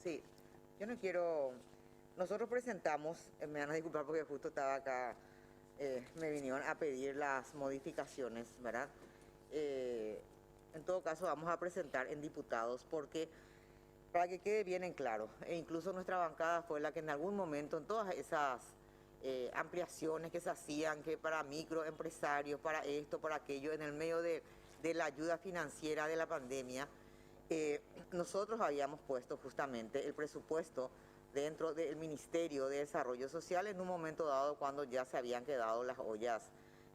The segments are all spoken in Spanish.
Sí, yo no quiero... Nosotros presentamos, me van a disculpar porque justo estaba acá, me vinieron a pedir las modificaciones, ¿verdad? En todo caso vamos a presentar en diputados porque, para que quede bien en claro, e incluso nuestra bancada fue la que en algún momento en todas esas ampliaciones que se hacían, que para microempresarios, para esto, para aquello, en el medio de la ayuda financiera de la pandemia, nosotros habíamos puesto justamente el presupuesto dentro del Ministerio de Desarrollo Social en un momento dado cuando ya se habían quedado las ollas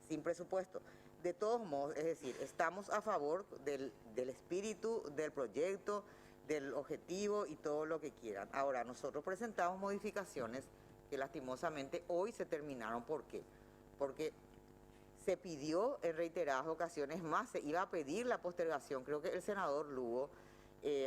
sin presupuesto. De todos modos, es decir, estamos a favor del espíritu, del proyecto, del objetivo y todo lo que quieran. Ahora, nosotros presentamos modificaciones que lastimosamente hoy se terminaron. ¿Por qué? Porque se pidió en reiteradas ocasiones más, se iba a pedir la postergación. Creo que el senador Lugo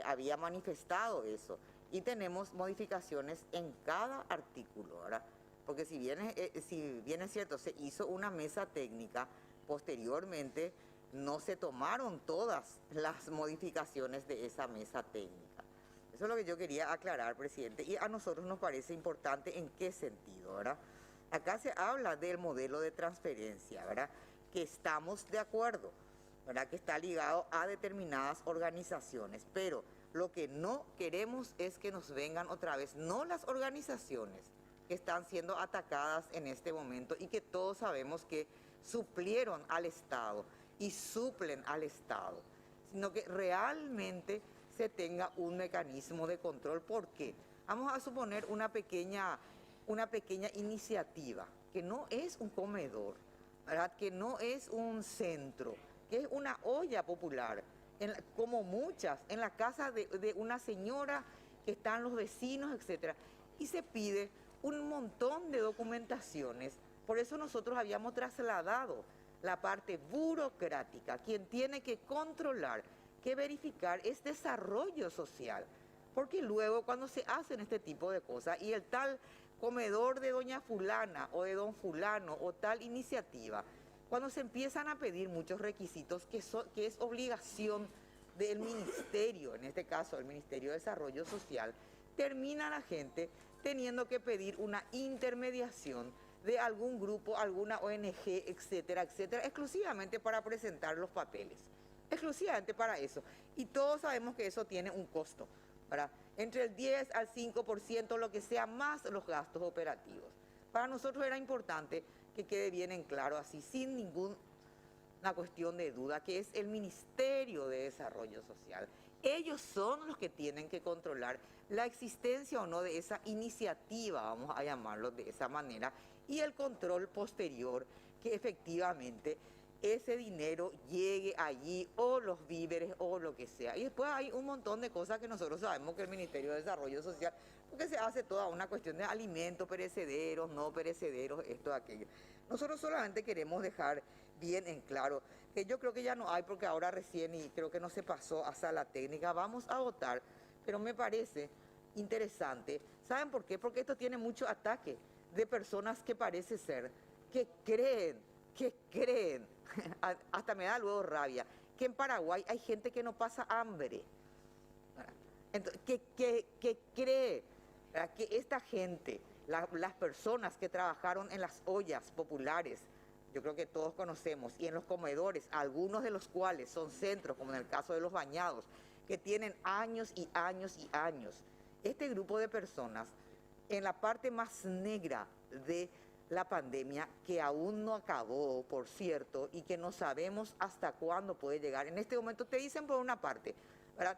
había manifestado eso. Y tenemos modificaciones en cada artículo, ¿verdad? Porque si bien es cierto, se hizo una mesa técnica, posteriormente no se tomaron todas las modificaciones de esa mesa técnica. Eso es lo que yo quería aclarar, presidente. Y a nosotros nos parece importante en qué sentido, ¿verdad? Acá se habla del modelo de transferencia, ¿verdad? Que estamos de acuerdo, ¿verdad? Que está ligado a determinadas organizaciones, pero lo que no queremos es que nos vengan otra vez, no las organizaciones que están siendo atacadas en este momento y que todos sabemos que suplieron al Estado y suplen al Estado, sino que realmente se tenga un mecanismo de control. ¿Por qué? Vamos a suponer una pequeña iniciativa, que no es un comedor, ¿verdad? Que no es un centro, que es una olla popular, como muchas, en la casa de una señora que están los vecinos, etcétera, y se pide un montón de documentaciones. Por eso nosotros habíamos trasladado la parte burocrática. Quien tiene que controlar, que verificar, es desarrollo social. Porque luego cuando se hacen este tipo de cosas y el tal comedor de doña fulana o de don fulano o tal iniciativa, cuando se empiezan a pedir muchos requisitos que es obligación del ministerio, en este caso el Ministerio de Desarrollo Social, termina la gente teniendo que pedir una intermediación de algún grupo, alguna ONG, etcétera, etcétera, exclusivamente para presentar los papeles, exclusivamente para eso. Y todos sabemos que eso tiene un costo, ¿verdad? Entre el 10 al 5%, lo que sea, más los gastos operativos. Para nosotros era importante que quede bien en claro, así, sin ninguna cuestión de duda, que es el Ministerio de Desarrollo Social. Ellos son los que tienen que controlar la existencia o no de esa iniciativa, vamos a llamarlo de esa manera, y el control posterior que efectivamente ese dinero llegue allí, o los víveres, o lo que sea. Y después hay un montón de cosas que nosotros sabemos que el Ministerio de Desarrollo Social, porque se hace toda una cuestión de alimentos perecederos, no perecederos, esto, aquello. Nosotros solamente queremos dejar bien en claro que yo creo que ya no hay, porque ahora recién, y creo que no se pasó a sala técnica, vamos a votar, pero me parece interesante. ¿Saben por qué? Porque esto tiene mucho ataque de personas que parece ser que creen, hasta me da luego rabia, que en Paraguay hay gente que no pasa hambre. Entonces, que cree, ¿verdad?, que esta gente, las personas que trabajaron en las ollas populares, yo creo que todos conocemos, y en los comedores, algunos de los cuales son centros, como en el caso de los bañados, que tienen años y años y años. Este grupo de personas, en la parte más negra de la pandemia, que aún no acabó, por cierto, y que no sabemos hasta cuándo puede llegar. En este momento te dicen por una parte, ¿verdad?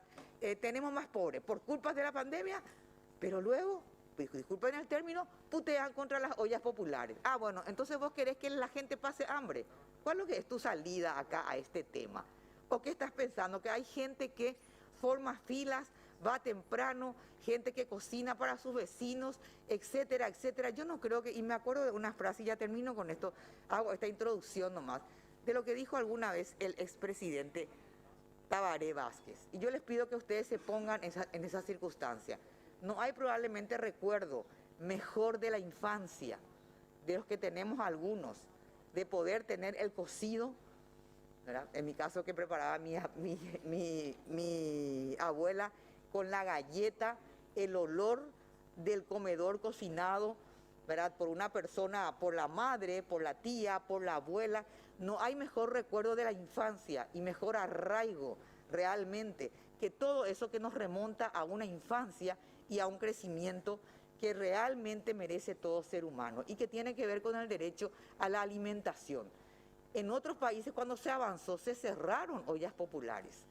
Tenemos más pobres por culpa de la pandemia, pero luego, disculpen el término, putean contra las ollas populares. Ah, bueno, entonces vos querés que la gente pase hambre. ¿Cuál es lo que es tu salida acá a este tema? ¿O qué estás pensando? Que hay gente que forma filas, va temprano, gente que cocina para sus vecinos, etcétera, etcétera. Yo no creo que, y me acuerdo de una frase, y ya termino con esto, hago esta introducción nomás, de lo que dijo alguna vez el expresidente Tabaré Vázquez. Y yo les pido que ustedes se pongan en esa circunstancia. No hay probablemente recuerdo mejor de la infancia, de los que tenemos algunos, de poder tener el cocido, ¿verdad? En mi caso, que preparaba mi abuela con la galleta el olor del comedor cocinado, ¿verdad? Por una persona, por la madre, por la tía, por la abuela. No hay mejor recuerdo de la infancia y mejor arraigo realmente que todo eso que nos remonta a una infancia y a un crecimiento que realmente merece todo ser humano y que tiene que ver con el derecho a la alimentación. En otros países, cuando se avanzó, se cerraron ollas populares.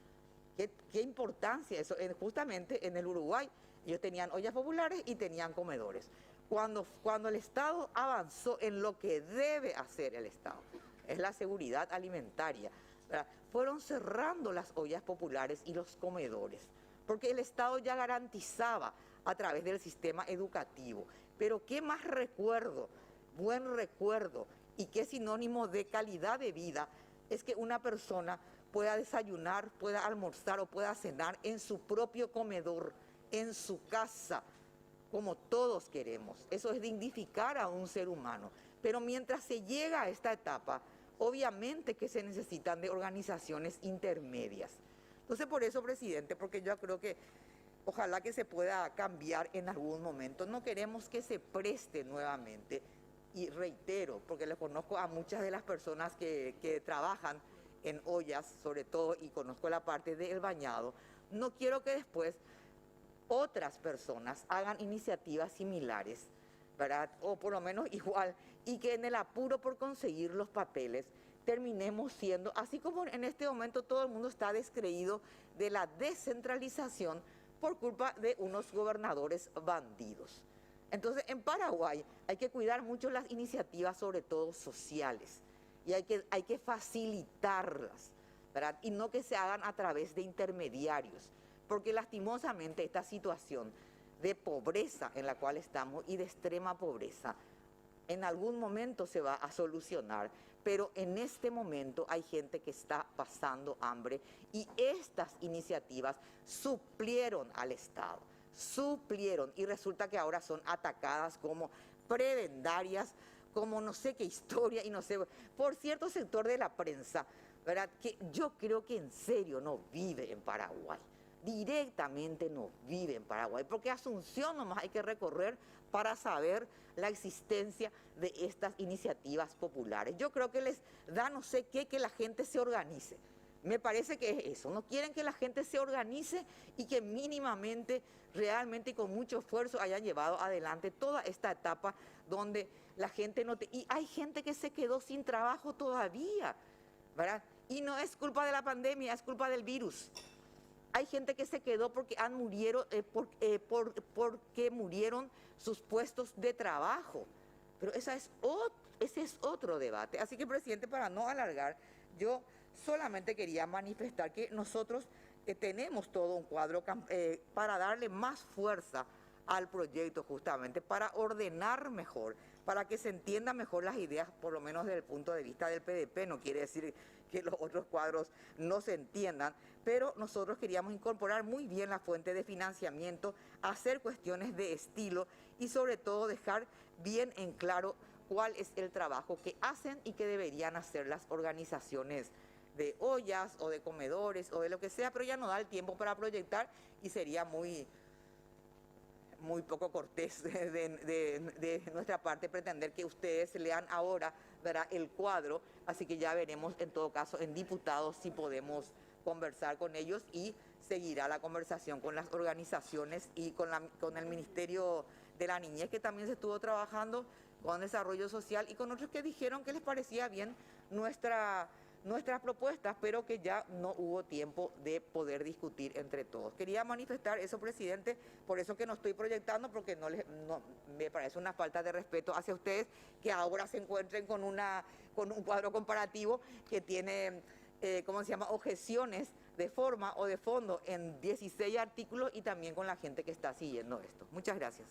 ¿Qué importancia eso? Justamente en el Uruguay, ellos tenían ollas populares y tenían comedores. Cuando el Estado avanzó en lo que debe hacer el Estado, es la seguridad alimentaria, ¿verdad? Fueron cerrando las ollas populares y los comedores, porque el Estado ya garantizaba a través del sistema educativo. Pero qué más recuerdo, buen recuerdo, y qué sinónimo de calidad de vida es que una persona pueda desayunar, pueda almorzar o pueda cenar en su propio comedor, en su casa, como todos queremos. Eso es dignificar a un ser humano. Pero mientras se llega a esta etapa, obviamente que se necesitan de organizaciones intermedias. Entonces, por eso, presidente, porque yo creo que ojalá que se pueda cambiar en algún momento. No queremos que se preste nuevamente. Y reitero, porque le conozco a muchas de las personas que trabajan en ollas, sobre todo, y conozco la parte del bañado, no quiero que después otras personas hagan iniciativas similares, ¿verdad? O por lo menos igual, y que en el apuro por conseguir los papeles terminemos siendo, así como en este momento todo el mundo está descreído de la descentralización por culpa de unos gobernadores bandidos. Entonces, en Paraguay hay que cuidar mucho las iniciativas, sobre todo sociales, y hay que facilitarlas, ¿verdad? Y no que se hagan a través de intermediarios, porque lastimosamente esta situación de pobreza en la cual estamos y de extrema pobreza, en algún momento se va a solucionar, pero en este momento hay gente que está pasando hambre y estas iniciativas suplieron al Estado, suplieron, y resulta que ahora son atacadas como prebendarias, como no sé qué historia y no sé, por cierto sector de la prensa, ¿verdad? Que yo creo que en serio no vive en Paraguay. Directamente no vive en Paraguay, porque Asunción nomás hay que recorrer para saber la existencia de estas iniciativas populares. Yo creo que les da no sé qué que la gente se organice. Me parece que es eso, no quieren que la gente se organice y que mínimamente, realmente y con mucho esfuerzo hayan llevado adelante toda esta etapa donde la gente no... Y hay gente que se quedó sin trabajo todavía, ¿verdad? Y no es culpa de la pandemia, es culpa del virus. Hay gente que se quedó porque porque murieron sus puestos de trabajo. Pero ese es otro debate. Así que, presidente, para no alargar, yo solamente quería manifestar que nosotros tenemos todo un cuadro para darle más fuerza al proyecto, justamente, para ordenar mejor, para que se entiendan mejor las ideas, por lo menos desde el punto de vista del PDP. No quiere decir que los otros cuadros no se entiendan, pero nosotros queríamos incorporar muy bien la fuente de financiamiento, hacer cuestiones de estilo y sobre todo dejar bien en claro cuál es el trabajo que hacen y que deberían hacer las organizaciones de ollas o de comedores o de lo que sea, pero ya no da el tiempo para proyectar y sería muy poco cortés de nuestra parte pretender que ustedes lean ahora, ¿verdad?, el cuadro. Así que ya veremos en todo caso en diputados si podemos conversar con ellos y seguirá la conversación con las organizaciones y con el Ministerio de la Niñez, que también se estuvo trabajando con Desarrollo Social y con otros que dijeron que les parecía bien nuestras propuestas, pero que ya no hubo tiempo de poder discutir entre todos. Quería manifestar eso, presidente, por eso que no estoy proyectando, porque no me parece una falta de respeto hacia ustedes que ahora se encuentren con un cuadro comparativo que tiene, ¿cómo se llama?, objeciones de forma o de fondo en 16 artículos y también con la gente que está siguiendo esto. Muchas gracias.